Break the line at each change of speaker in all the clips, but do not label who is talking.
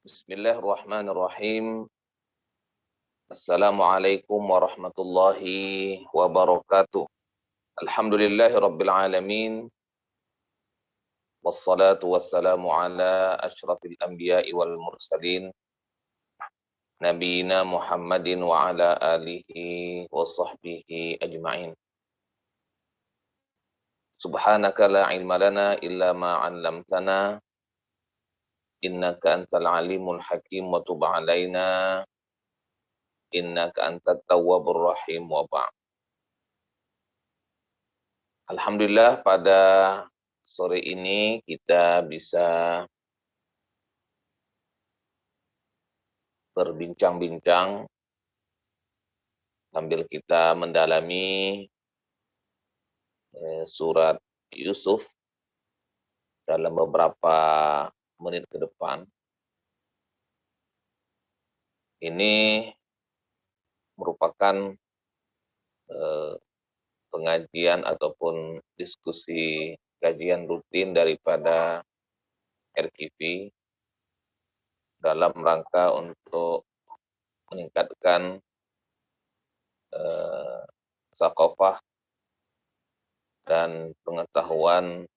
Bismillahirrahmanirrahim. Assalamualaikum warahmatullahi wabarakatuh. Alhamdulillahi rabbil alamin. Wassalatu wassalamu ala asyrafil anbiya'i wal mursalin. Nabiyina Muhammadin wa ala alihi wa sahbihi ajma'in. Subhanaka la ilma lana illa ma 'allamtana. Innaka antal alimul hakim wa tub 'alaina. Innaka antat tawwabur rahim wa ba'd. Alhamdulillah pada sore ini kita bisa berbincang-bincang sambil kita mendalami surat Yusuf dalam beberapa menit ke depan. Ini merupakan pengajian ataupun diskusi kajian rutin daripada RKV dalam rangka untuk meningkatkan sakofah dan pengetahuan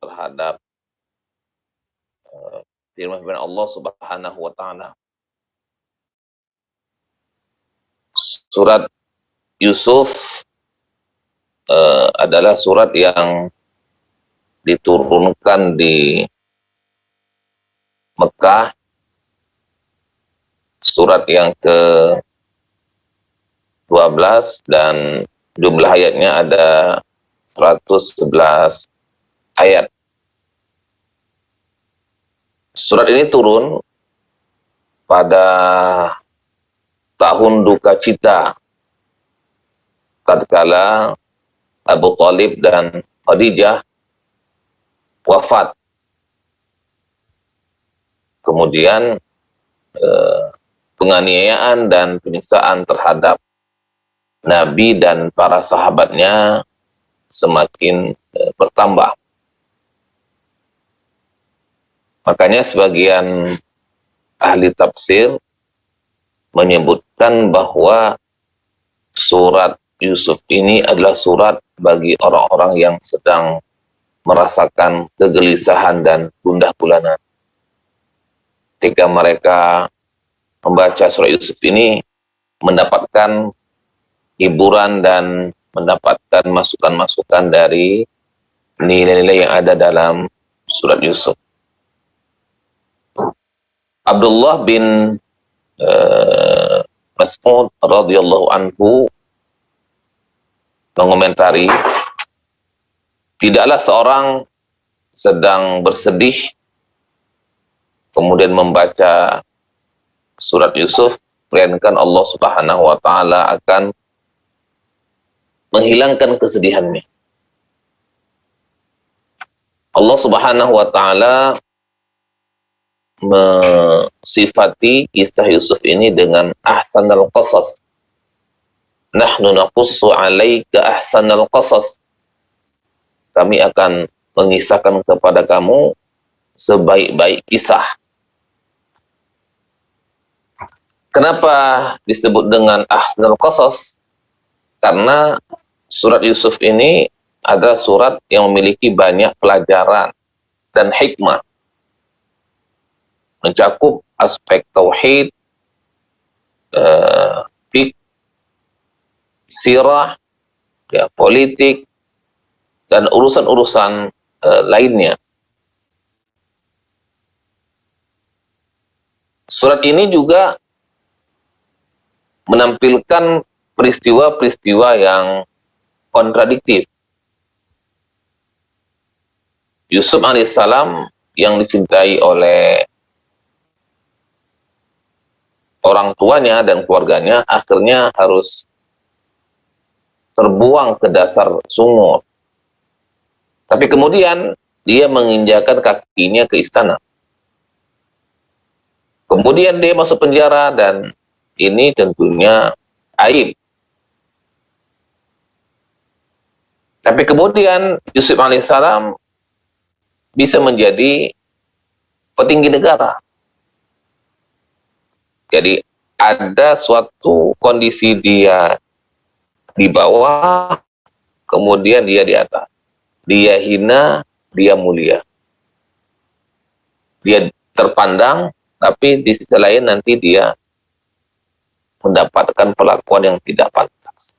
terhadap firman Allah Subhanahu wa taala. Surat Yusuf adalah surat yang diturunkan di Mekah, surat yang ke-12 dan jumlah ayatnya ada 111 ayat. Surat ini turun pada tahun duka cita tatkala Abu Thalib dan Khadijah wafat. Kemudian penganiayaan dan penyiksaan terhadap Nabi dan para sahabatnya semakin bertambah. Makanya sebagian ahli tafsir menyebutkan bahwa surat Yusuf ini adalah surat bagi orang-orang yang sedang merasakan kegelisahan dan gundah gulana. Ketika mereka membaca surat Yusuf ini, mendapatkan hiburan dan mendapatkan masukan-masukan dari nilai-nilai yang ada dalam surat Yusuf. Abdullah bin Mas'ud radhiyallahu anhu mengomentari, tidaklah seorang sedang bersedih kemudian membaca surat Yusuf, melainkan Allah Subhanahu wa taala akan menghilangkan kesedihannya. Allah Subhanahu wa taala mensifati kisah Yusuf ini dengan ahsanal qasas. Nahnu naqussu 'alaika ahsanal qasas. Kami akan mengisahkan kepada kamu sebaik-baik kisah. Kenapa disebut dengan ahsanal qasas? Karena surat Yusuf ini adalah surat yang memiliki banyak pelajaran dan hikmah. Mencakup aspek tauhid, fiqh, sirah, ya, politik, dan urusan-urusan lainnya. Surat ini juga menampilkan peristiwa-peristiwa yang kontradiktif. Yusuf alaihissalam yang dicintai oleh orang tuanya dan keluarganya akhirnya harus terbuang ke dasar sumur. Tapi kemudian dia menginjakan kakinya ke istana. Kemudian dia masuk penjara dan ini tentunya aib. Tapi kemudian Yusuf alaihissalam bisa menjadi petinggi negara. Jadi ada suatu kondisi dia di bawah, kemudian dia di atas. Dia hina, dia mulia. Dia terpandang, tapi di sisi lain nanti dia mendapatkan perlakuan yang tidak pantas.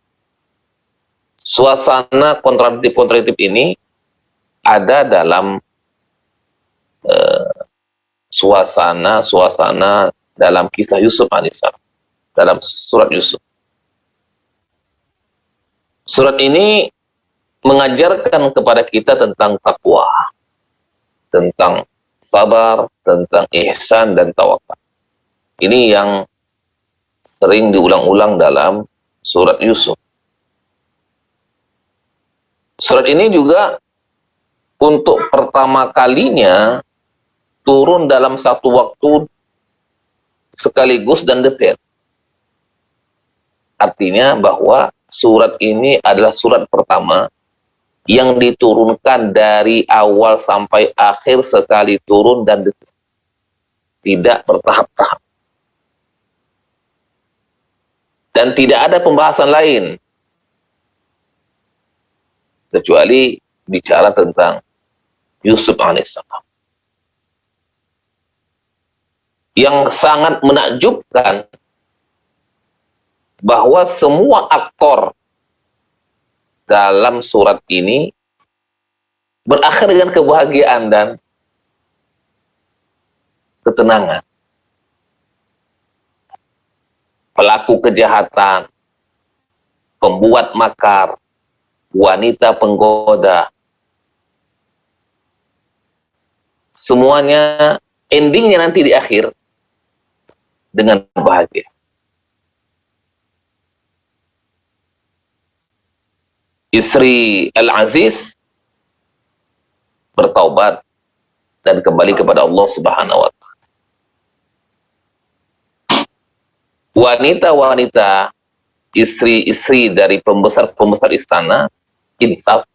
Suasana kontradiktif ini ada dalam suasana dalam kisah Yusuf alaihissalam, dalam surat Yusuf. Surat ini mengajarkan kepada kita tentang takwa, tentang sabar, tentang ihsan dan tawakal. Ini yang sering diulang-ulang dalam surat Yusuf. Surat ini juga untuk pertama kalinya turun dalam satu waktu sekaligus dan detail. Artinya bahwa surat ini adalah surat pertama yang diturunkan dari awal sampai akhir sekali turun dan detail. Tidak bertahap-tahap. Dan tidak ada pembahasan lain kecuali bicara tentang Yusuf alaihissalam. Yang sangat menakjubkan bahwa semua aktor dalam surat ini berakhir dengan kebahagiaan dan ketenangan. Pelaku kejahatan, pembuat makar, wanita penggoda, semuanya endingnya nanti di akhir dengan bahagia. Istri Al-Aziz bertaubat dan kembali kepada Allah Subhanahu wa Ta'ala. Wanita-wanita, istri-istri dari pembesar-pembesar istana insaf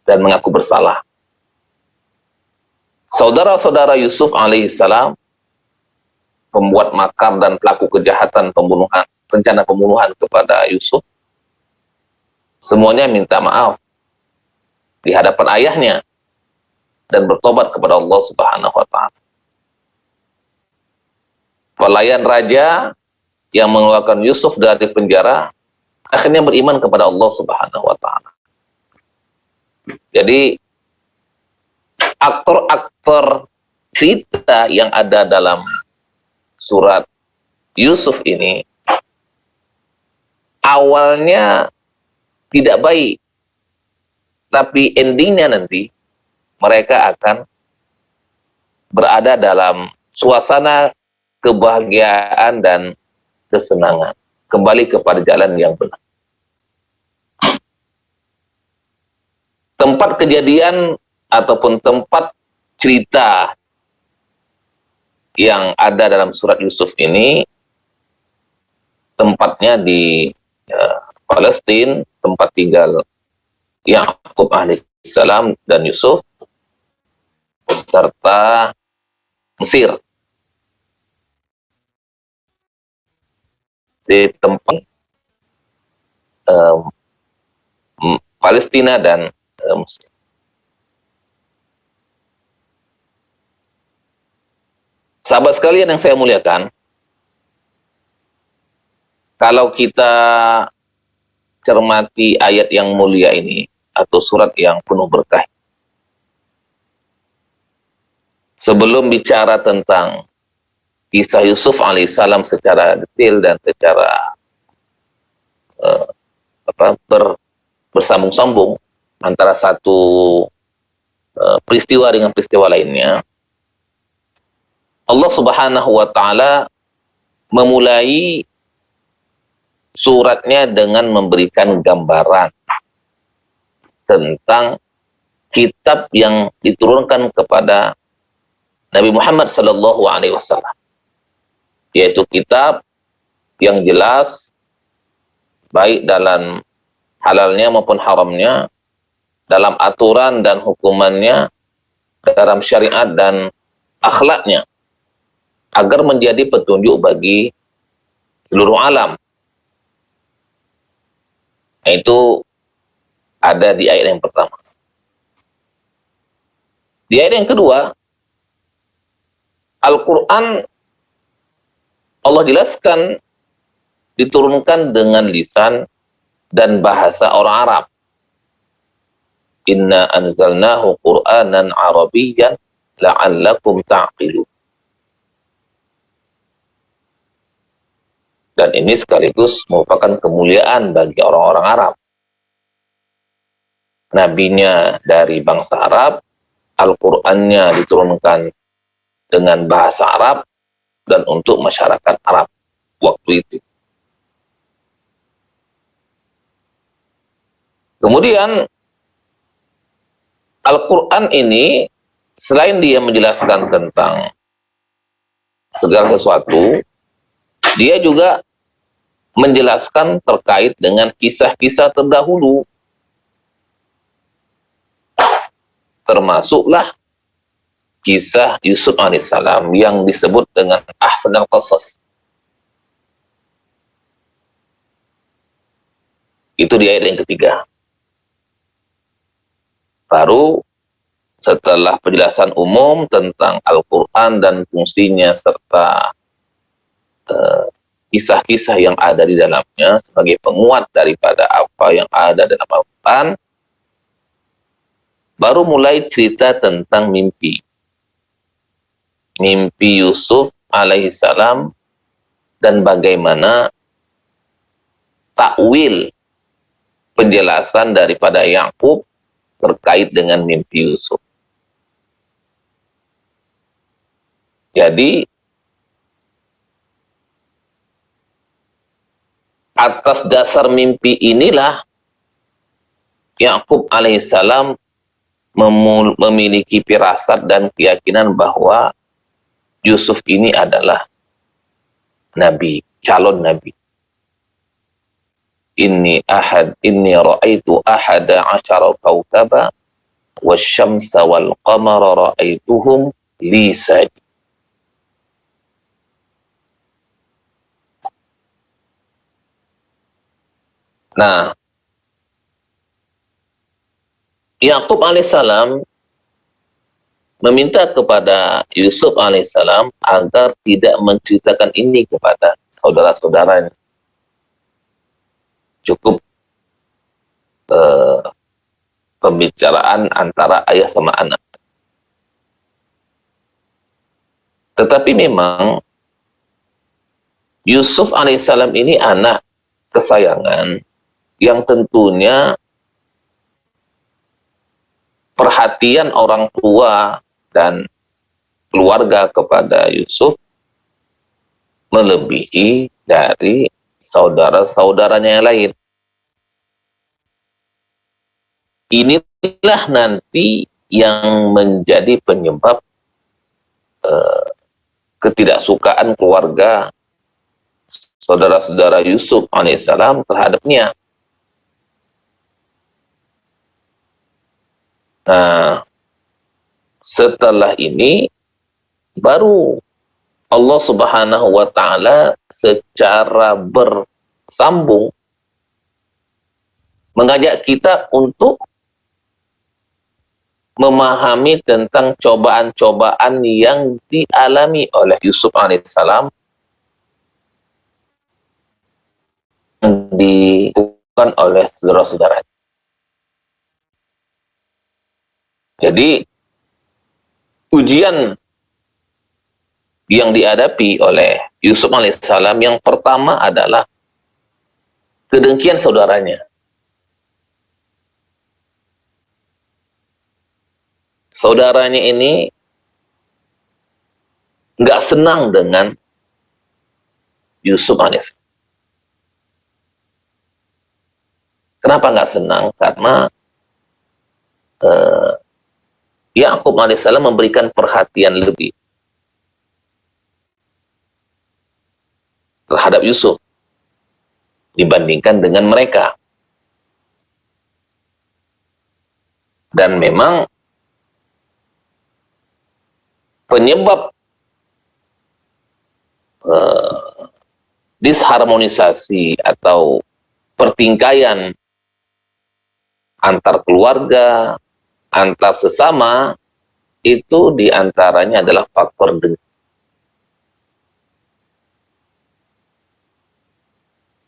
dan mengaku bersalah. Saudara-saudara Yusuf alaihissalam, pembuat makar dan pelaku kejahatan pembunuhan, rencana pembunuhan kepada Yusuf, semuanya minta maaf di hadapan ayahnya dan bertobat kepada Allah Subhanahu wa Ta'ala. Pelayan raja yang mengeluarkan Yusuf dari penjara akhirnya beriman kepada Allah Subhanahu wa Ta'ala. Jadi aktor-aktor cerita yang ada dalam surat Yusuf ini awalnya tidak baik, tapi endingnya nanti mereka akan berada dalam suasana kebahagiaan dan kesenangan, kembali kepada jalan yang benar. Tempat kejadian ataupun tempat cerita yang ada dalam surat Yusuf ini tempatnya di Palestina, tempat tinggal Yakub alaihissalam dan Yusuf, serta Mesir. Di tempat Palestina dan Mesir. Sahabat sekalian yang saya muliakan, kalau kita cermati ayat yang mulia ini atau surat yang penuh berkah, sebelum bicara tentang kisah Yusuf alaihissalam secara detail dan secara bersambung-sambung antara satu peristiwa dengan peristiwa lainnya, Allah Subhanahu wa Ta'ala memulai suratnya dengan memberikan gambaran tentang kitab yang diturunkan kepada Nabi Muhammad sallallahu alaihi wasallam, yaitu kitab yang jelas baik dalam halalnya maupun haramnya, dalam aturan dan hukumannya, dalam syariat dan akhlaknya. agar menjadi petunjuk bagi seluruh alam. Nah, itu ada di ayat yang pertama. Di ayat yang kedua, Al-Quran Allah jelaskan diturunkan dengan lisan dan bahasa orang Arab. Inna anzalnahu Qur'anan Arabiyyan la'allakum ta'qilun. Dan ini sekaligus merupakan kemuliaan bagi orang-orang Arab. Nabinya dari bangsa Arab, Al-Qur'annya diturunkan dengan bahasa Arab dan untuk masyarakat Arab waktu itu. Kemudian Al-Quran ini selain dia menjelaskan tentang segala sesuatu, dia juga menjelaskan terkait dengan kisah-kisah terdahulu. Termasuklah kisah Yusuf alaihissalam yang disebut dengan Ahsanul Qasas. Itu di ayat yang ketiga. Baru setelah penjelasan umum tentang Al-Quran dan fungsinya serta kisah-kisah yang ada di dalamnya sebagai penguat daripada apa yang ada dalam Al-Quran, baru mulai cerita tentang mimpi. Mimpi Yusuf alaihissalam dan bagaimana takwil penjelasan daripada Yakub terkait dengan mimpi Yusuf. Jadi atas dasar mimpi inilah Yakub alaihissalam memiliki firasat dan keyakinan bahwa Yusuf ini adalah nabi, calon nabi. Inni ra'aitu ahada asyara kawkaba wasyamsa wal qamara ra'aituhum li sajidin. Nah, Yakub alaihissalam meminta kepada Yusuf alaihissalam agar tidak menceritakan ini kepada saudara-saudaranya. Cukup pembicaraan antara ayah sama anak. Tetapi memang Yusuf alaihissalam ini anak kesayangan yang tentunya perhatian orang tua dan keluarga kepada Yusuf melebihi dari saudara-saudaranya yang lain. Inilah nanti yang menjadi penyebab ketidaksukaan keluarga saudara-saudara Yusuf alaihissalam terhadapnya. Nah, setelah ini baru Allah Subhanahu wa taala secara bersambung mengajak kita untuk memahami tentang cobaan-cobaan yang dialami oleh Yusuf alaihissalam yang dilakukan oleh saudara-saudara. Jadi ujian yang dihadapi oleh Yusuf alaihissalam yang pertama adalah kedengkian saudaranya. Saudaranya ini nggak senang dengan Yusuf alaihissalam. Kenapa nggak senang? Karena Yakub alaihissalam memberikan perhatian lebih terhadap Yusuf dibandingkan dengan mereka. Dan memang penyebab eh, disharmonisasi atau pertingkaian antar keluarga, antar sesama, itu diantaranya adalah faktor dengki.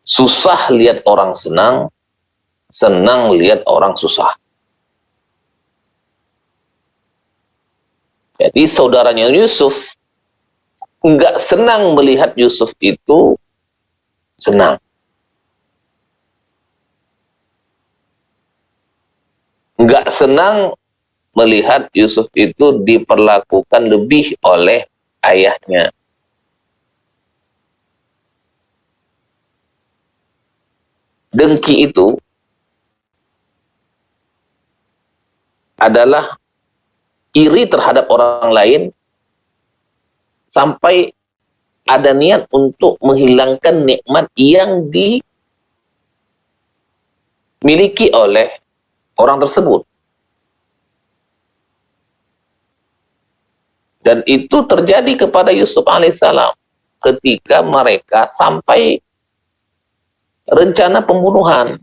Susah lihat orang senang, senang lihat orang susah. Jadi saudaranya Yusuf nggak senang melihat Yusuf itu senang. Nggak senang melihat Yusuf itu diperlakukan lebih oleh ayahnya. Dengki itu adalah iri terhadap orang lain sampai ada niat untuk menghilangkan nikmat yang dimiliki oleh orang tersebut. Dan itu terjadi kepada Yusuf alaihissalam ketika mereka sampai rencana pembunuhan.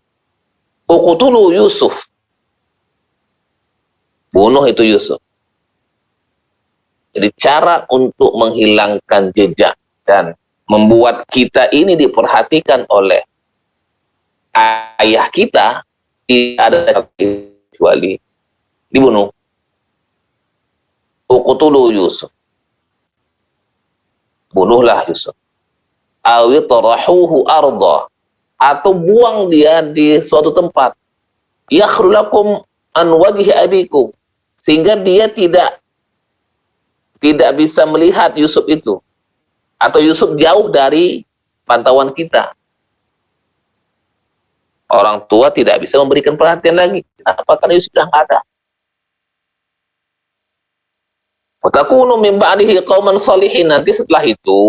Uqtulu Yusuf. Bunuh itu Yusuf. Jadi cara untuk menghilangkan jejak dan membuat kita ini diperhatikan oleh ayah kita, tidak ada kecuali dibunuh. Uqtulu Yusuf. Bunuhlah Yusuf. Awi tarahuhu arda. Atau buang dia di suatu tempat. Yakhrulakum an wajhi abikum. Sehingga dia tidak bisa melihat Yusuf itu. Atau Yusuf jauh dari pantauan kita. Orang tua tidak bisa memberikan perhatian lagi. Kenapa? Karena Yusuf sudah nggak ada. Watakunu min ba'dihi qauman shalihin. Nanti setelah itu,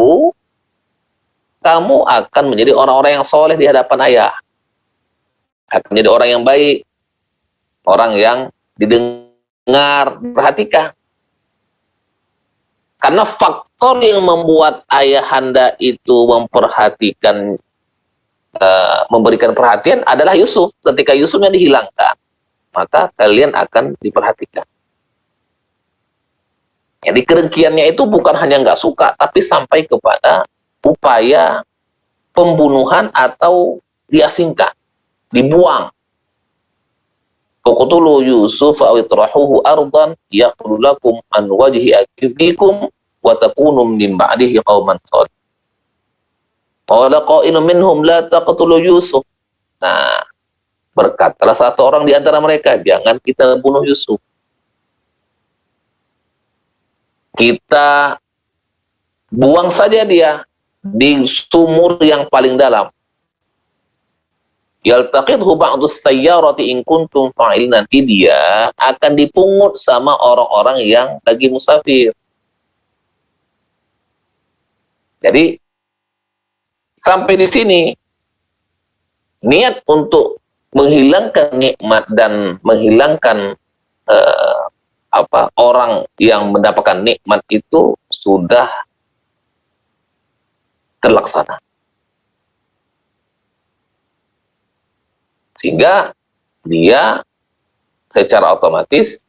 kamu akan menjadi orang-orang yang soleh di hadapan ayah. Akan menjadi orang yang baik. Orang yang didengar, perhatikan. Karena faktor yang membuat ayahanda itu memperhatikan, memberikan perhatian adalah Yusuf. Ketika Yusufnya dihilangkan, maka kalian akan diperhatikan. Jadi kedengkiannya itu bukan hanya nggak suka, tapi sampai kepada upaya pembunuhan atau diasingkan, dibuang. Uqtulu Yusuf aw itrahuhu ardan yakhlu lakum an wajhi abikum wa takunu min ba'dihi qauman shalihin. Qala qailun minhum la taqtulu Yusuf. Nah, berkatalah satu orang di antara mereka, jangan kita bunuh Yusuf. Kita buang saja dia di sumur yang paling dalam. Yaltaqidhu ba'dus sayyarati in kuntum fa'il. Nanti dia akan dipungut sama orang-orang yang lagi musafir. Jadi sampai di sini niat untuk menghilangkan nikmat dan menghilangkan orang yang mendapatkan nikmat itu sudah terlaksana. Sehingga dia secara otomatis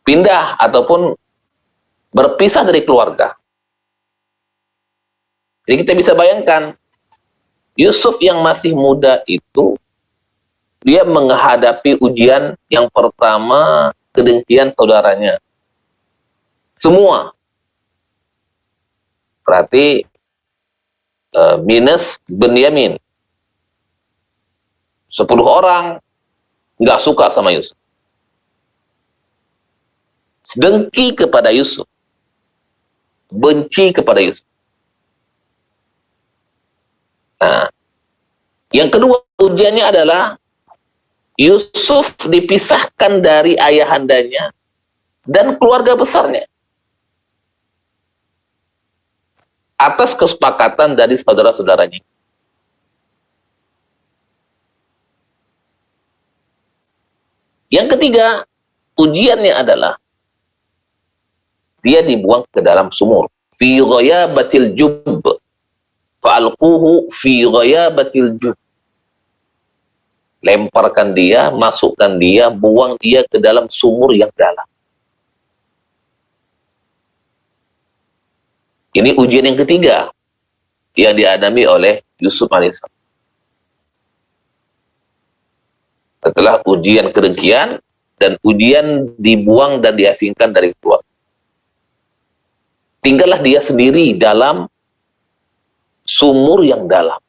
pindah ataupun berpisah dari keluarga. Jadi kita bisa bayangkan, Yusuf yang masih muda itu, dia menghadapi ujian yang pertama, kedengkian saudaranya. Semua. Berarti minus Benyamin. 10 orang nggak suka sama Yusuf. Dengki kepada Yusuf. Benci kepada Yusuf. Nah, yang kedua ujiannya adalah Yusuf dipisahkan dari ayahandanya dan keluarga besarnya atas kesepakatan dari saudara-saudaranya. Yang ketiga, ujiannya adalah dia dibuang ke dalam sumur. fi ghayabatil jub, fa'alquhu fi ghayabatil jub. Lemparkan dia, masukkan dia, buang dia ke dalam sumur yang dalam. Ini ujian yang ketiga yang dihadapi oleh Yusuf alaihissalam. Setelah ujian kedengkian dan ujian dibuang dan diasingkan dari keluarga, tinggallah dia sendiri dalam sumur yang dalam.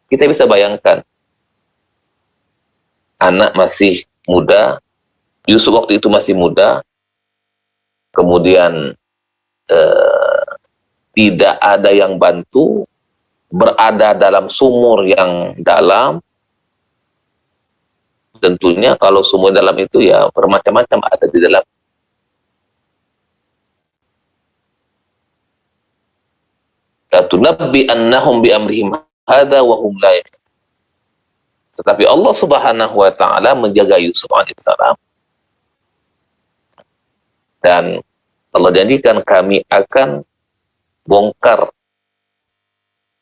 Kita bisa bayangkan, anak masih muda, Yusuf waktu itu masih muda, kemudian tidak ada yang bantu, berada dalam sumur yang dalam. Tentunya kalau sumur dalam itu ya bermacam-macam ada di dalam. La tunabbi annahum bi amrihim hadza wa hum la yash'urun. Tetapi Allah Subhanahu wa taala menjaga Yusuf alaihissalam, dan Allah janjikan kami akan bongkar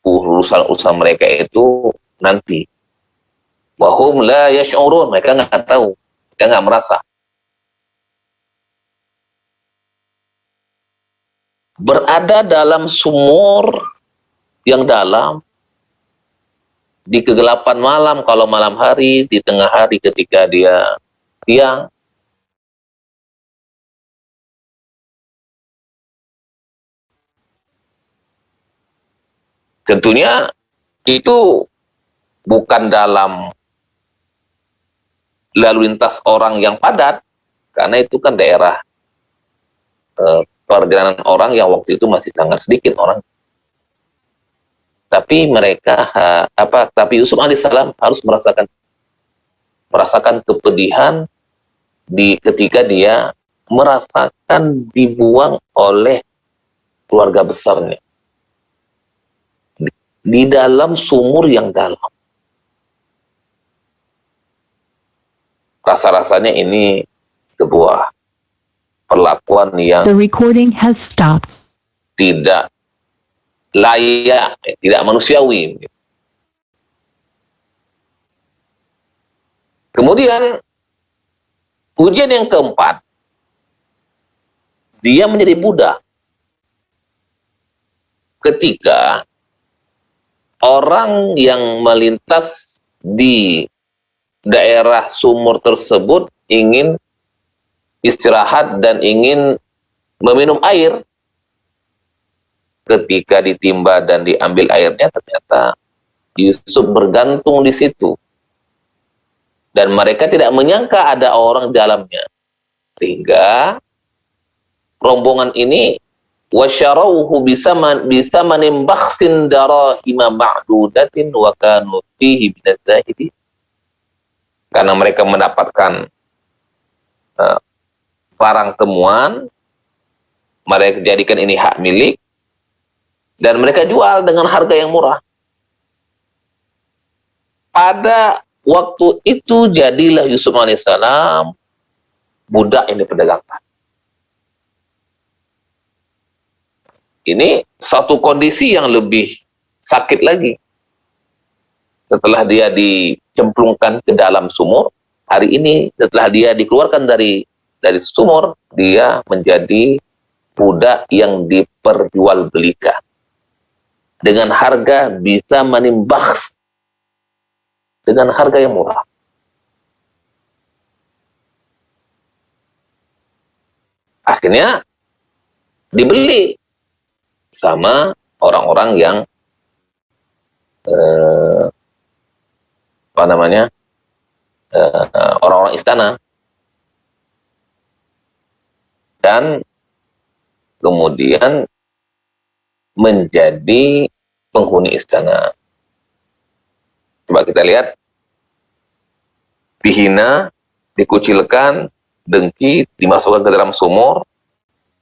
urusan-urusan mereka itu nanti. Wahum la yash'urun, mereka nggak tahu, mereka nggak merasa. Berada dalam sumur yang dalam, di kegelapan malam, kalau malam hari, di tengah hari ketika dia siang, tentunya itu bukan dalam lalu lintas orang yang padat, karena itu kan daerah perjalanan orang yang waktu itu masih sangat sedikit orang. Tapi mereka tapi Yusuf alaihissalam harus merasakan kepedihan ketika dia merasakan dibuang oleh keluarga besarnya di dalam sumur yang dalam. Rasa-rasanya ini sebuah perlakuan yang tidak layak, tidak manusiawi. Kemudian ujian yang keempat, dia menjadi budak ketika orang yang melintas di daerah sumur tersebut ingin istirahat dan ingin meminum air. Ketika ditimba dan diambil airnya, ternyata Yusuf bergantung di situ. Dan mereka tidak menyangka ada orang di dalamnya. Sehingga rombongan ini wasyarauhu bisamanin bakhsin darahima ma'dudatin wa kanu fihi minaz zahidin. Karena mereka mendapatkan barang temuan, mereka jadikan ini hak milik, dan mereka jual dengan harga yang murah. Pada waktu itu jadilah Yusuf alaihissalam budak yang diperdagangkan. Ini satu kondisi yang lebih sakit lagi. Setelah dia dicemplungkan ke dalam sumur, hari ini setelah dia dikeluarkan dari sumur, dia menjadi budak yang diperjualbelikan dengan harga bisa menimbang dengan harga yang murah. Akhirnya dibeli sama orang-orang yang orang-orang istana, dan kemudian menjadi penghuni istana. Coba kita lihat, dihina, dikucilkan, dengki, dimasukkan ke dalam sumur,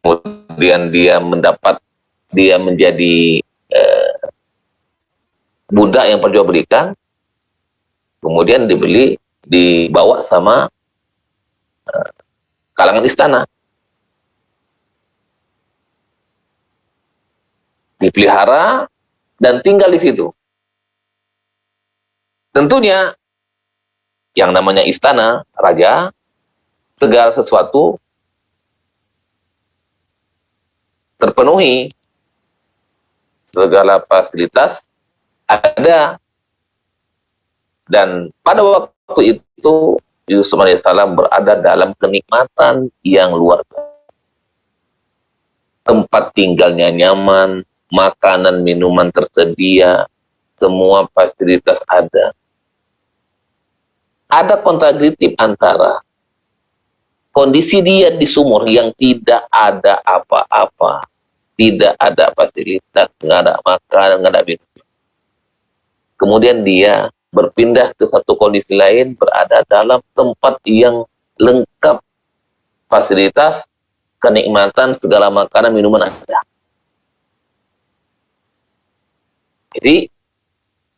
kemudian dia menjadi budak yang perjualbelikan, kemudian dibawa sama kalangan istana. dipelihara, dan tinggal di situ. Tentunya yang namanya istana, raja, segala sesuatu terpenuhi, segala fasilitas ada. Dan pada waktu itu Yusuf alaihissalam berada dalam kenikmatan yang luar biasa. Tempat tinggalnya nyaman, makanan, minuman tersedia, semua fasilitas ada. Ada kontradiktif antara kondisi dia di sumur yang tidak ada apa-apa, tidak ada fasilitas, nggak ada makanan, nggak ada minum. Kemudian dia berpindah ke satu kondisi lain, berada dalam tempat yang lengkap fasilitas, kenikmatan, segala makanan, minuman ada. Jadi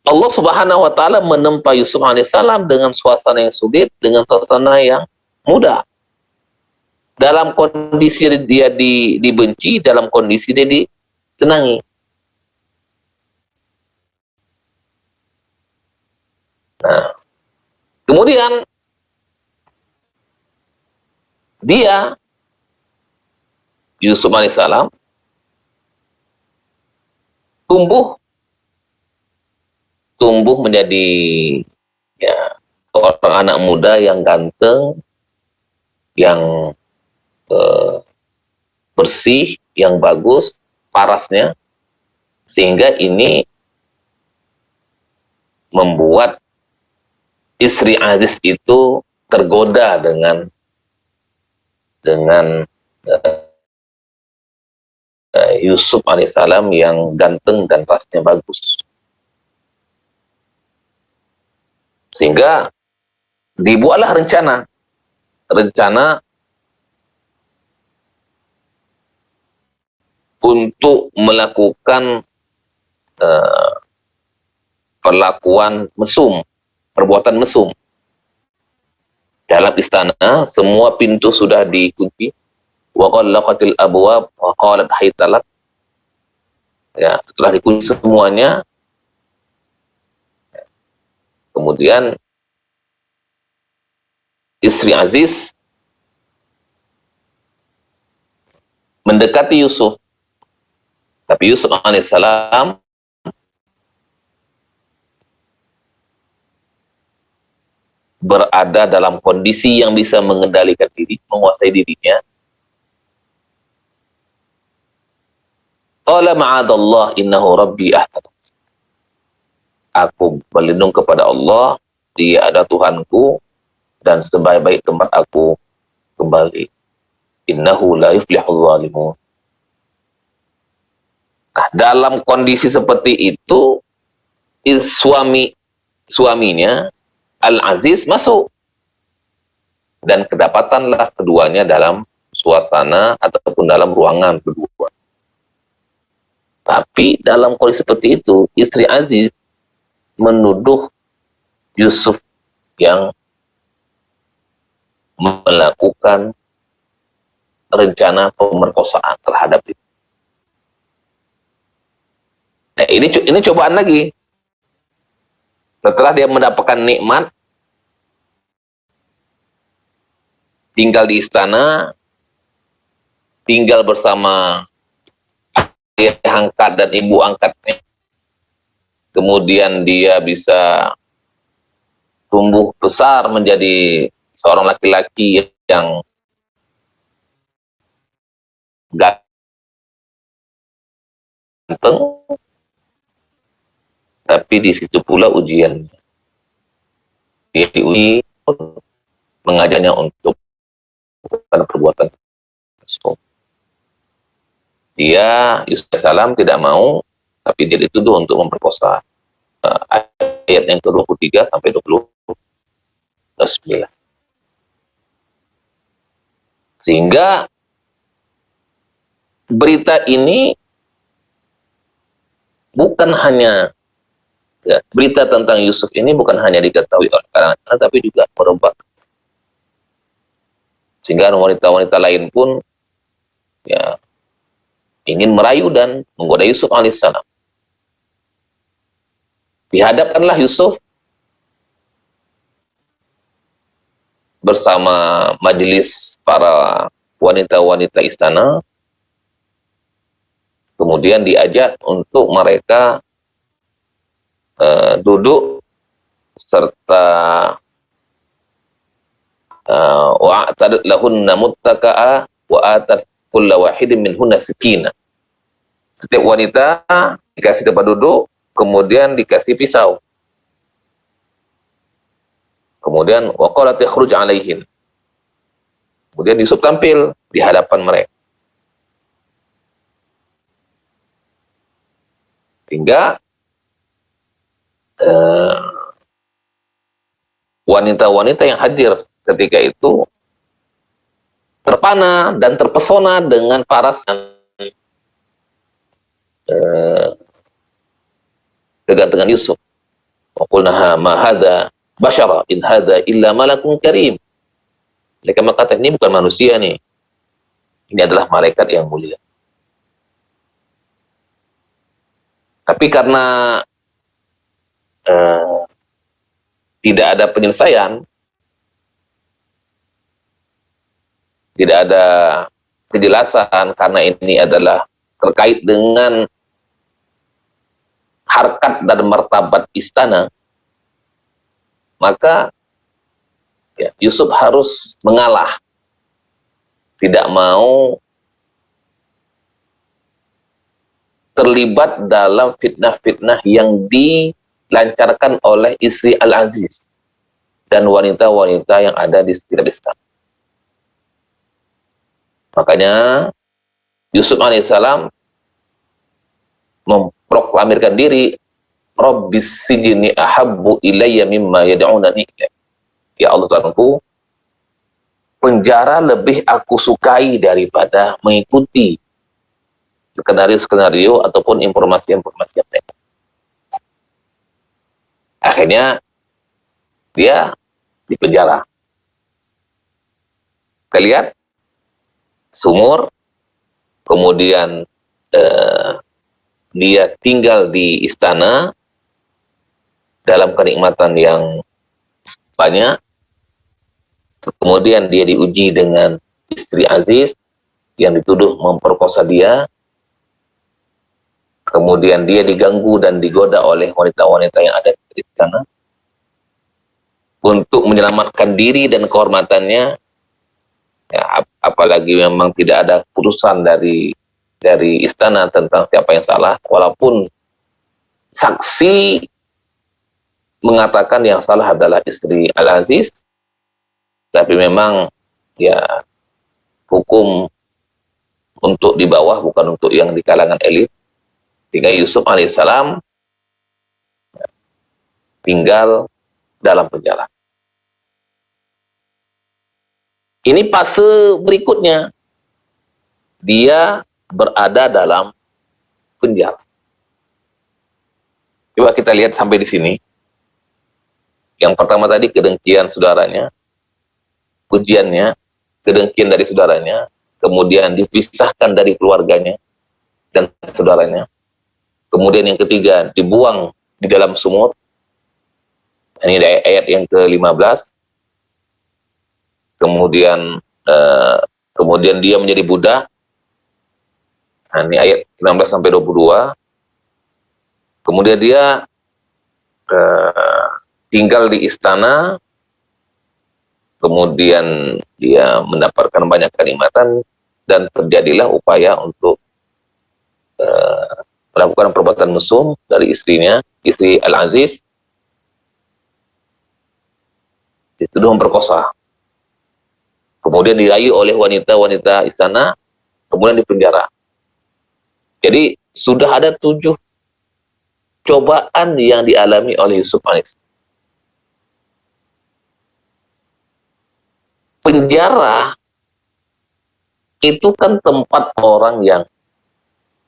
Allah Subhanahu wa taala menempa Yusuf alaihissalam dengan suasana yang sulit, dengan suasana yang mudah. Dalam kondisi dia dibenci, dalam kondisi dia disenangi. Nah, kemudian dia Yusuf alaihissalam tumbuh menjadi ya seorang anak muda yang ganteng, yang bersih, yang bagus parasnya, sehingga ini membuat istri Aziz itu tergoda dengan Yusuf alaihissalam yang ganteng dan rasnya bagus. Sehingga dibuatlah rencana untuk melakukan perlakuan mesum, perbuatan mesum. Dalam istana, semua pintu sudah dikunci. Wa ghallaqatil abwab wa qalat haytalak. Ya, setelah dikunci semuanya, kemudian istri Aziz mendekati Yusuf. Tapi Yusuf alaihissalam berada dalam kondisi yang bisa mengendalikan diri, menguasai dirinya. Qala ma'adallah innahu rabbi ahsan. Aku berlindung kepada Allah, Dia ada Tuhanku, dan sebaik-baik tempat aku kembali. Innahu la yuflihuz zalimun. Nah, dalam kondisi seperti itu, suaminya Al-Aziz masuk, dan kedapatanlah keduanya dalam suasana ataupun dalam ruangan berdua. Tapi dalam kondisi seperti itu, istri Aziz menuduh Yusuf yang melakukan rencana pemerkosaan terhadap dia. Nah, ini cobaan lagi. Setelah dia mendapatkan nikmat, tinggal di istana, tinggal bersama ayah angkat dan ibu angkatnya, kemudian dia bisa tumbuh besar menjadi seorang laki-laki yang ganteng, tapi di situ pula ujian. Dia diuji, mengajarnya untuk bukan perbuatan mesum. Dia Yusuf alaihissalam tidak mau, tapi dia dituduh untuk memperkosa. Ayat yang ke-23 sampai 29. Sehingga berita ini bukan hanya berita tentang Yusuf ini bukan hanya diketahui oleh kalangan, tapi juga merebak. Sehingga wanita-wanita lain pun ya ingin merayu dan menggoda Yusuf alaihissalam. Dihadapkanlah Yusuf bersama majelis para wanita-wanita istana, kemudian diajak untuk mereka duduk serta wa'tadat lahunna muttaka'a wa atat kulla wahidin minhunna sikina. Setiap wanita dikasih tempat duduk, kemudian dikasih pisau. Kemudian waqalat yakhruj alaihin. Kemudian Yusuf tampil di hadapan mereka. Hingga wanita-wanita yang hadir ketika itu terpana dan terpesona dengan paras kegantengan Yusuf. Wa qulna ma hadza bashara in hadza illa malakun karim. Mereka mengatakan, ini bukan manusia nih. Ini adalah malaikat yang mulia. Tapi karena tidak ada penyelesaian, tidak ada kejelasan, karena ini adalah terkait dengan harkat dan martabat istana, maka ya, Yusuf harus mengalah, tidak mau terlibat dalam fitnah-fitnah yang dilancarkan oleh istri Al-Aziz dan wanita-wanita yang ada di sekitar istana. Makanya Yusuf alaihissalam memproklamirkan diri, Rabbis sijni ahabbu ilayya mimma yad'unani ilaih. Ya Allah Tuhanku, penjara lebih aku sukai daripada mengikuti skenario-skenario ataupun informasi-informasi yang lain. Akhirnya dia di penjara. Kita lihat sumur, kemudian dia tinggal di istana dalam kenikmatan yang banyak. Kemudian dia diuji dengan istri Aziz yang dituduh memperkosa dia. Kemudian dia diganggu dan digoda oleh wanita-wanita yang ada di istana. Untuk menyelamatkan diri dan kehormatannya, ya, apalagi memang tidak ada putusan dari istana tentang siapa yang salah, walaupun saksi mengatakan yang salah adalah istri Al-Aziz, tapi memang ya hukum untuk di bawah, bukan untuk yang di kalangan elit. Sehingga Yusuf alaihissalam tinggal dalam penjara. Ini fase berikutnya, dia berada dalam penjara. Coba kita lihat sampai di sini. Yang pertama tadi kedengkian saudaranya, ujiannya, kedengkian dari saudaranya, kemudian dipisahkan dari keluarganya dan saudaranya. Kemudian yang ketiga, dibuang di dalam sumur. Ini ayat yang ke-15. Kemudian kemudian dia menjadi budak. Nah, ini ayat 19 sampai 22. Kemudian dia tinggal di istana. Kemudian dia mendapatkan banyak kenikmatan dan terjadilah upaya untuk melakukan perbuatan mesum dari istrinya, istri Al-Aziz, dituduh memperkosa. Kemudian dirayu oleh wanita-wanita istana, kemudian dipenjara. Jadi sudah ada 7 cobaan yang dialami oleh Yusuf alaihissalam. Penjara itu kan tempat orang yang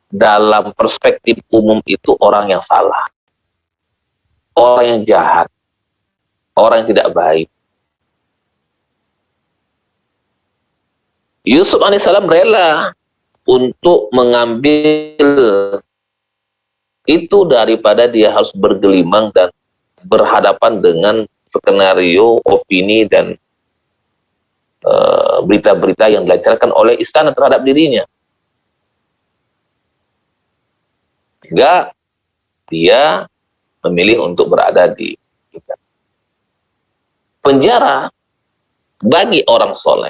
dalam perspektif umum itu orang yang salah, orang yang jahat, orang yang tidak baik. Yusuf alaihissalam rela untuk mengambil itu daripada dia harus bergelimang dan berhadapan dengan skenario, opini, dan berita-berita yang dilancarkan oleh istana terhadap dirinya. Sehingga dia memilih untuk berada di penjara. Bagi orang soleh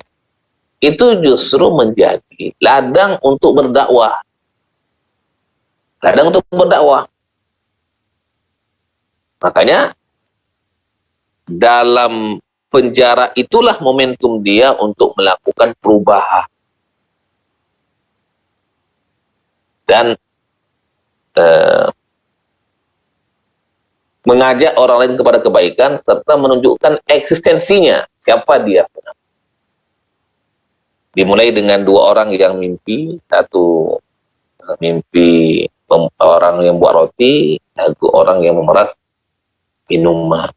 itu justru menjadi ladang untuk berdakwah. Ladang untuk berdakwah. Makanya dalam penjara itulah momentum dia untuk melakukan perubahan dan mengajak orang lain kepada kebaikan serta menunjukkan eksistensinya, siapa dia. Dimulai dengan dua orang yang mimpi, satu mimpi orang yang buat roti, satu orang yang memeras minuman.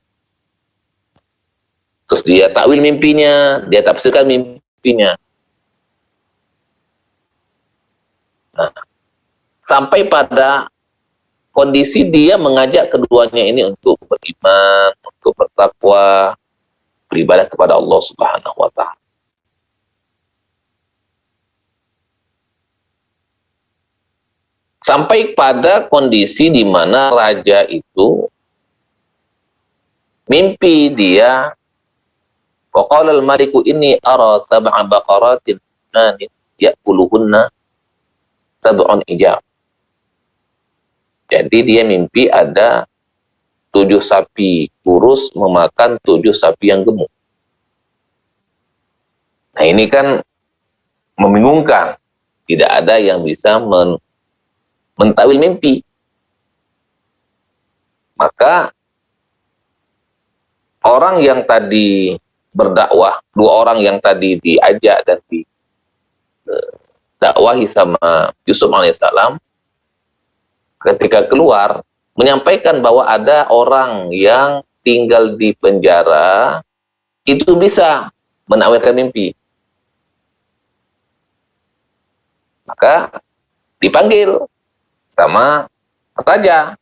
Terus dia takwil mimpinya, dia tafsirkan mimpinya. Nah, sampai pada kondisi dia mengajak keduanya ini untuk beriman, untuk bertakwa, beribadah kepada Allah Subhanahu wa Ta'ala. Sampai pada kondisi di mana raja itu mimpi dia, waqala al-maliku inni ara sab'a baqaratin ya'kuluhunna sab'un ijab. Jadi dia mimpi ada 7 sapi kurus memakan 7 sapi yang gemuk. Nah ini kan membingungkan. Tidak ada yang bisa mentawil mimpi. Maka orang yang tadi berdakwah, dua orang yang tadi diajak dan didakwahi sama Yusuf alaihissalam, ketika keluar menyampaikan bahwa ada orang yang tinggal di penjara itu bisa menakwilkan mimpi. Maka dipanggil sama raja.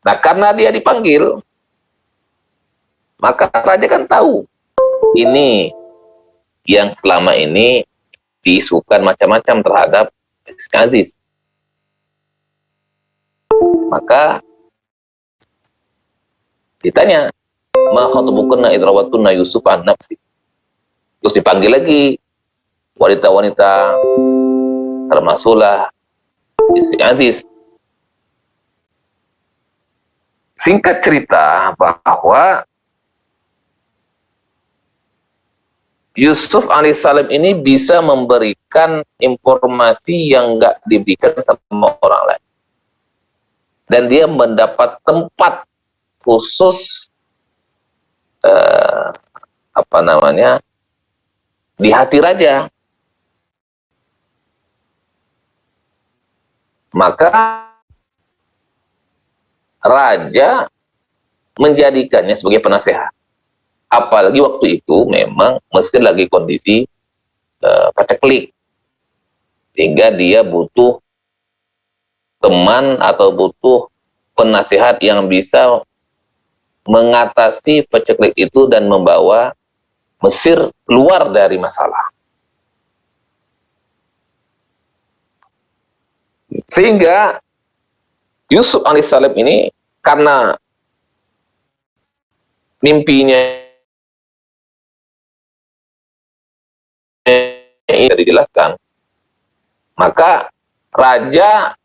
Nah, karena dia dipanggil, maka raja kan tahu ini yang selama ini diisukan macam-macam terhadap Aziz. Maka ditanya, ma khatabukunna idrawatuna Yusuf an nafsi. Terus dipanggil lagi wanita-wanita, termasuklah istri Aziz. Singkat cerita bahwa Yusuf alaihissalam ini bisa memberikan informasi yang nggak diberikan sama orang lain. Dan dia mendapat tempat khusus di hati raja. Maka raja menjadikannya sebagai penasehat. Apalagi waktu itu memang mesti lagi kondisi paceklik, sehingga dia butuh teman atau butuh penasehat yang bisa mengatasi paceklik itu dan membawa Mesir keluar dari masalah. Sehingga Yusuf alaihissalam ini karena mimpinya ini dijelaskan, maka raja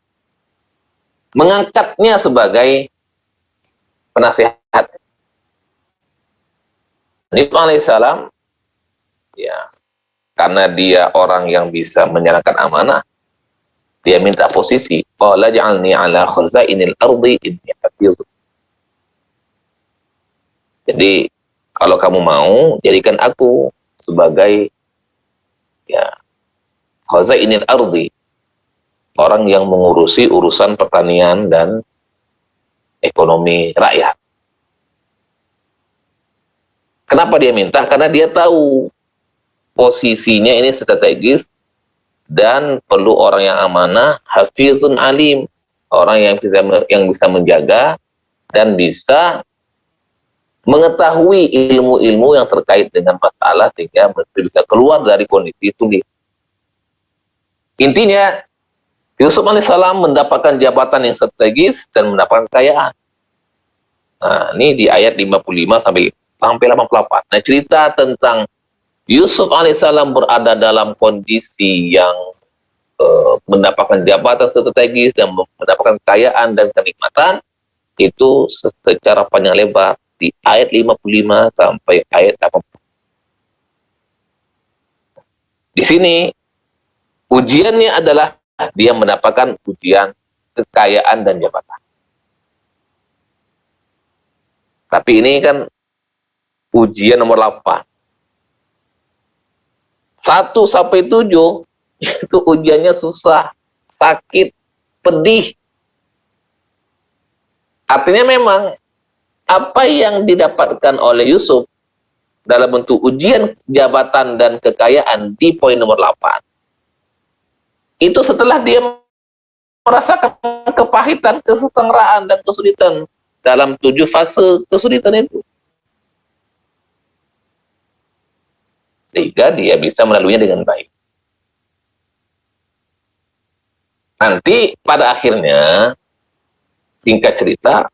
mengangkatnya sebagai penasehat. Yusuf alaihissalam, ya, karena dia orang yang bisa menjalankan amanah, dia minta posisi. Qala ja'alni ala khazainil ardi inni hafidh. Jadi kalau kamu mau, jadikan aku sebagai khazainil ardi, orang yang mengurusi urusan pertanian dan ekonomi rakyat. Kenapa dia minta? Karena dia tahu posisinya ini strategis dan perlu orang yang amanah, hafizun alim, orang yang bisa menjaga dan bisa mengetahui ilmu-ilmu yang terkait dengan masalah sehingga bisa keluar dari kondisi sulit. Intinya, Yusuf alaihissalam mendapatkan jabatan yang strategis dan mendapatkan kekayaan. Nah, ini di ayat 55 sampai 88. Nah, cerita tentang Yusuf alaihissalam berada dalam kondisi yang mendapatkan jabatan strategis dan mendapatkan kekayaan dan kenikmatan itu secara panjang lebar di ayat 55 sampai ayat 80. Di sini ujiannya adalah dia mendapatkan ujian kekayaan dan jabatan. Tapi ini kan ujian nomor 8. 1 sampai 7 itu ujiannya susah, sakit, pedih. Artinya memang apa yang didapatkan oleh Yusuf dalam bentuk ujian jabatan dan kekayaan di poin nomor 8. Itu setelah dia merasakan kepahitan, kesengsaraan, dan kesulitan dalam 7 fase kesulitan itu. Sehingga dia bisa melaluinya dengan baik. Nanti pada akhirnya, singkat cerita,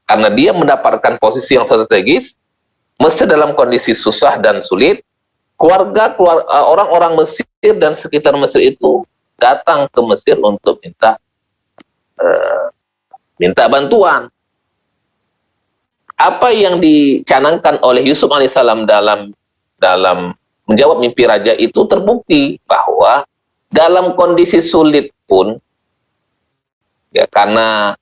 karena dia mendapatkan posisi yang strategis, Mesir dalam kondisi susah dan sulit, orang-orang Mesir dan sekitar Mesir itu datang ke Mesir untuk minta bantuan. Apa yang dicanangkan oleh Yusuf alaihissalam dalam menjawab mimpi raja itu terbukti bahwa dalam kondisi sulit pun, ya, karena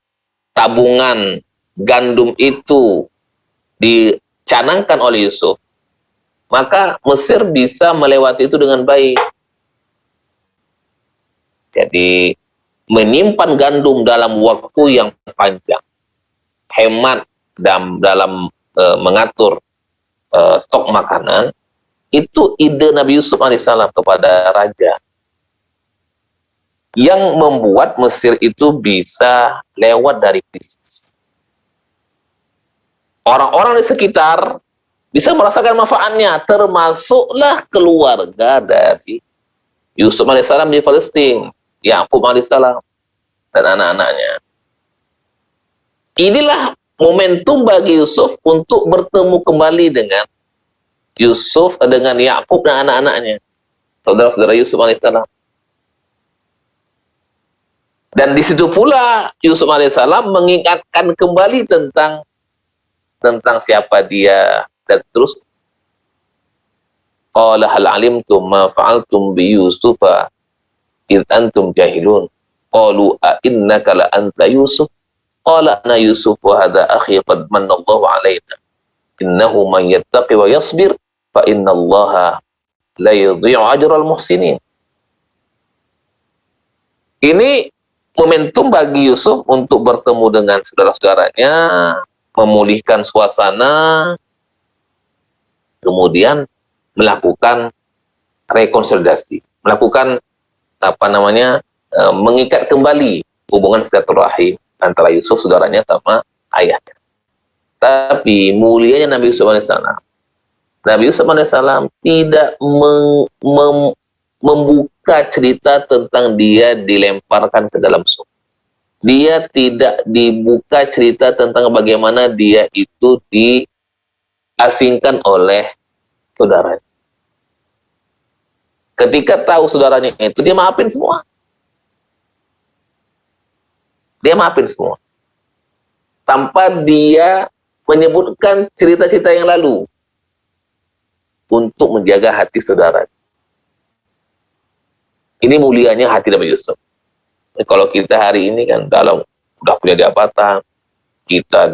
tabungan gandum itu dicanangkan oleh Yusuf, maka Mesir bisa melewati itu dengan baik. Jadi menyimpan gandum dalam waktu yang panjang, hemat dalam mengatur stok makanan, itu ide Nabi Yusuf alaihissalam kepada raja yang membuat Mesir itu bisa lewat dari krisis. Orang-orang di sekitar bisa merasakan manfaatnya, termasuklah keluarga dari Yusuf alaihissalam di Palestina, Yakub alaihissalam, dan anak-anaknya. Inilah momentum bagi Yusuf untuk bertemu kembali dengan Yakub dan anak-anaknya, saudara-saudara Yusuf alaihissalam. Dan di situ pula Yusuf alaihissalam mengingatkan kembali tentang siapa dia, dan terus qala hal alimtum ma fa'altum bi Yusufa id antum jahilun qalu a innaka la anta Yusuf qala ana Yusuf wa hadha akhi qad manna Allahu alaina innahu man yattaqi wa yasbir fa innallaha la yudhi'u ajral muhsinin. Ini momentum bagi Yusuf untuk bertemu dengan saudara-saudaranya, memulihkan suasana, kemudian melakukan rekonsiliasi, melakukan mengikat kembali hubungan silaturahim antara Yusuf saudaranya sama ayahnya. Tapi mulianya Nabi Yusuf alaihissalam, tidak membuka cerita tentang dia dilemparkan ke dalam sumur. Dia tidak dibuka cerita tentang bagaimana dia itu diasingkan oleh saudaranya. Ketika tahu saudaranya itu, dia maafin semua. Dia maafin semua. Tanpa dia menyebutkan cerita-cerita yang lalu untuk menjaga hati saudara. Ini mulianya hati Nabi Yusuf. Kalau kita hari ini kan udah punya jabatan, kita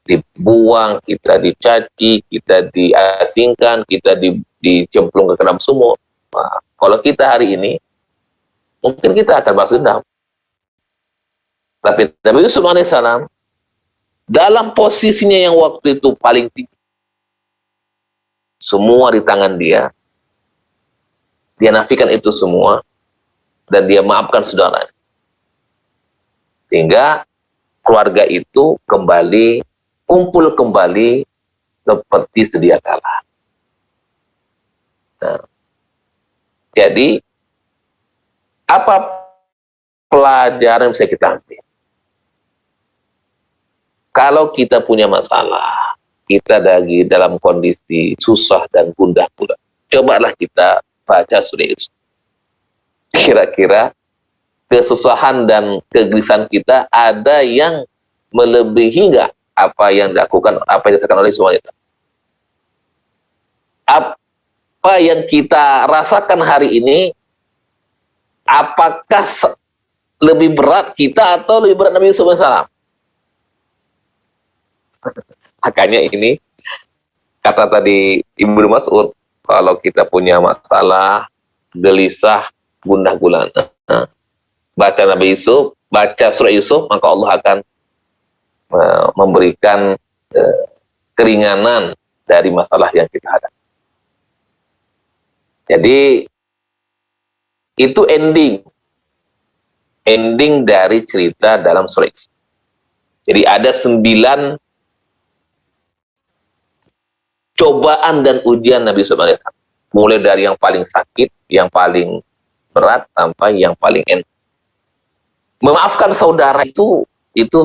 dibuang, kita dicaci, kita diasingkan, kita dicemplung ke dalam sumur. Nah, kalau kita hari ini, mungkin kita akan balas dendam. Tapi Nabi Yusuf alaihissalam dalam posisinya yang waktu itu paling tinggi, semua di tangan dia. Dia nafikan itu semua dan dia maafkan saudaranya. Sehingga keluarga itu kembali, kumpul kembali seperti sedia kala. Nah, jadi apa pelajaran yang bisa kita ambil? Kalau kita punya masalah, kita lagi dalam kondisi susah dan gundah gulana, cobalah kita baca surah Yusuf. Kira-kira kesusahan dan kegelisahan kita ada yang melebihi nggak apa yang dilakukan, apa yang dirasakan oleh wanita? Apa yang kita rasakan hari ini, apakah lebih berat kita atau lebih berat Nabi Yusuf alaihissalam? Makanya ini kata tadi Ibnu Mas'ud, kalau kita punya masalah, gelisah, gundah gulana, baca Nabi Yusuf, baca surah Yusuf, maka Allah akan memberikan keringanan dari masalah yang kita hadapi. Jadi itu ending dari cerita dalam surah Yusuf. Jadi ada 9 cobaan dan ujian Nabi Yusuf alaihissalam. Mulai dari yang paling sakit, yang paling berat, sampai yang paling enak. Memaafkan saudara itu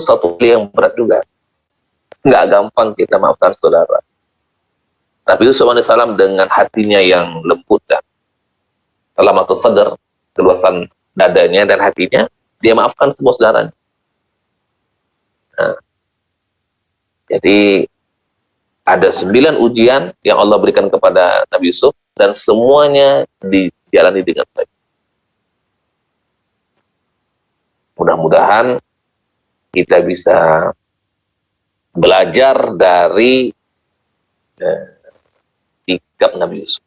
satu hal yang berat juga. Nggak gampang kita maafkan saudara. Nabi Yusuf alaihissalam dengan hatinya yang lembut dan salamatu sadar, keluasan dadanya dan hatinya, dia maafkan semua saudaranya. Nah, jadi ada 9 ujian yang Allah berikan kepada Nabi Yusuf dan semuanya dijalani dengan baik. Mudah-mudahan kita bisa belajar dari sikap Nabi Yusuf.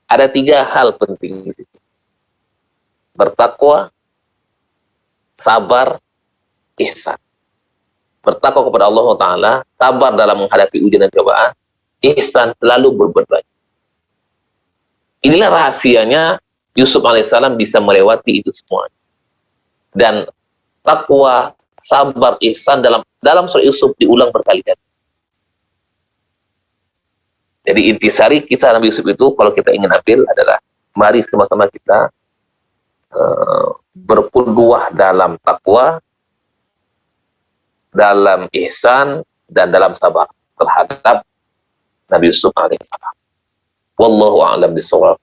Ada 3 hal penting. Bertakwa, sabar, ihsan. Bertakwa kepada Allah Ta'ala, sabar dalam menghadapi ujian dan cobaan, ihsan selalu berbuat baik. Inilah rahasianya Yusuf alaihissalam bisa melewati itu semua. Dan takwa, sabar, ihsan dalam surah Yusuf diulang berkali-kali. Jadi intisari kisah Nabi Yusuf itu, kalau kita ingin ambil adalah, mari sama-sama kita berkuduah dalam takwa, dalam ihsan, dan dalam sabar terhadap Nabi Yusuf alaihissalam. Wallahu a'lam bishawab.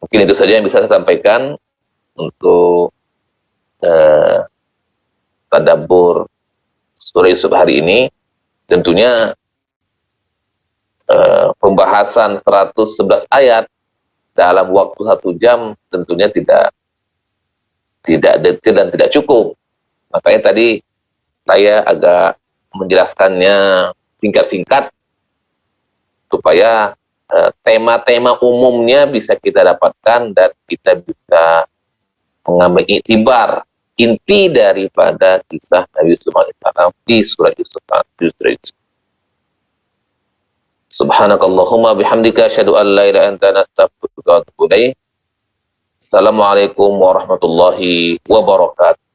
Mungkin itu saja yang bisa saya sampaikan untuk tadabbur surah Yusuf hari ini. Tentunya pembahasan 111 ayat dalam waktu 1 jam tentunya tidak detail dan tidak cukup. Makanya tadi saya agak menjelaskannya singkat-singkat supaya tema-tema umumnya bisa kita dapatkan dan kita bisa mengambil iktibar inti daripada kisah Nabi Yusuf alaihissalam di surah Yusuf. Subhanakallahumma bihamdika asyhadu an la ilaha illa anta astaghfiruka wa atubu ilaik. Assalamualaikum warahmatullahi wabarakatuh.